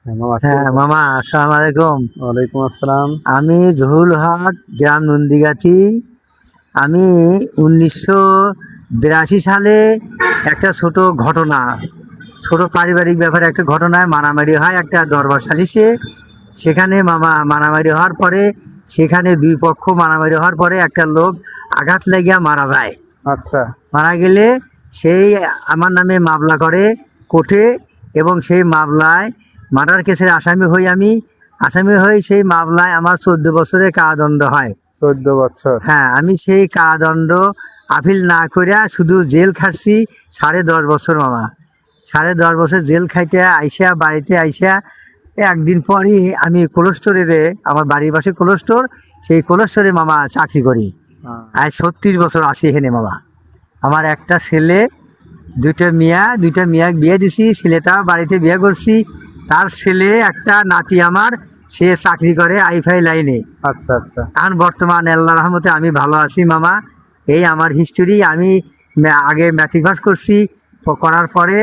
হ্যাঁ মামা, আসসালামু আলাইকুম। ওয়ালাইকুম আসসালাম। আমি জহুরহাট গ্রাম নন্দীগাছি। আমি 1982 সালে একটা ছোট পারিবারিক ব্যাপারে একটা ঘটনায় মারামারি হয় একটা দরবার সালিশে। সেখানে মামা মারামারি হওয়ার পরে, সেখানে দুই পক্ষ মারামারি হওয়ার পরে একটা লোক আঘাত লাগিয়া মারা যায়। আচ্ছা। মারা গেলে সেই আমার নামে মামলা করে কোর্টে, এবং সেই মামলায় মার্ডার কেসের আসামি হই সেই মামলায় আমার 14 বছরের কারাদণ্ড হয়। 14 বছর? হ্যাঁ, আমি সেই কারাদণ্ড আপিল না করিয়া শুধু জেল খাটছি 10.5 বছর মামা। 10.5 বছর জেল খাইতে বাড়িতে আইসা একদিন পরই আমি কোল্ড স্টোরে, আমার বাড়ির পাশে কোল্ড স্টোর, সেই কোল্ড স্টোরে মামা চাকরি করি। আজ 36 বছর আছি এখানে মামা। আমার একটা ছেলে, দুইটা মেয়া বিয়ে দিছি। ছেলেটা বাড়িতে বিয়ে করছি, তার ছেলে একটা নাতি আমার, সে চাকরি করে আইফাই লাইনে। আচ্ছা আচ্ছা। এখন বর্তমান আল্লাহ রহমতে আমি ভালো আছি মামা। এই আমার হিস্টোরি। আমি আগে ম্যাট্রিক পাস করছি, করার পরে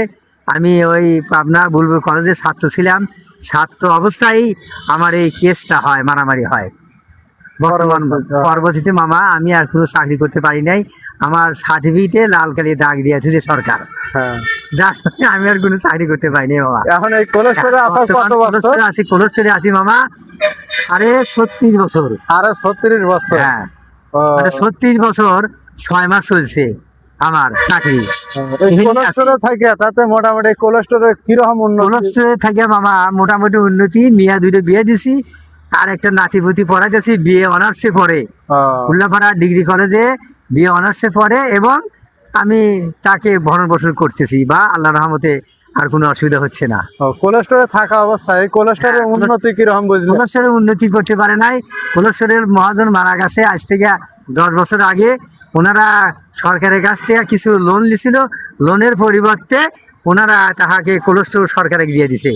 আমি ওই আপনার বুলবুল কলেজে ছাত্র ছিলাম। ছাত্র অবস্থায় আমার এই কেসটা হয়, মারামারি হয়। বর্তমান পরবর্তীতে মামা আমি আর কোনো চাকরি করতে পারি নাই। আমার সার্টিফিকেটে লাল কালি দাগ দিয়েছে যে সরকার, যার জন্য আমি আর কোনো চাকরি করতে পারিনি মামা। এখন এই কোলেস্টোরে আছি, কোলেস্টোরে আছি মামা 36.5 বছর। 36 বছর? হ্যাঁ, 36 বছর 6 মাস চলছে আমার চাকরি। থাকে তাতে মোটামুটি কোলেস্টোরে কিরকম উন্নতি? কোলেস্টোরে থাকে মামা মোটামুটি উন্নতি। দুইটা বিয়ে দিছি, আর একটা নাতিপুতি পড়াইতেছি, বিয়ে অনার্সে পড়ে উল্লাপাড়া ডিগ্রি কলেজে, বিয়ে অনার্সে পড়ে, এবং আমি তাকে ভরণ পোষণ করতেছি, বা আল্লাহ রহমতে আর কোনো অসুবিধা হচ্ছে না। কোলেস্টোরে থাকা অবস্থায় কোলেস্টোরের উন্নতি কিরকম বুঝলেন? কোলেস্টোরের উন্নতি করতে পারে নাই। কোলেস্টোরের মহাজন মারা গেছে আজ থেকে 10 বছর আগে। ওনারা সরকারের কাছ থেকে কিছু লোন নিছিল, লোনের পরিবর্তে ওনারা তাহাকে কোলেস্টোর সরকারে দিয়ে দিছে।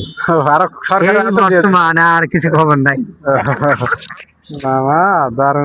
বর্তমান আর কিছু খবর নাই। মামা দারুণ।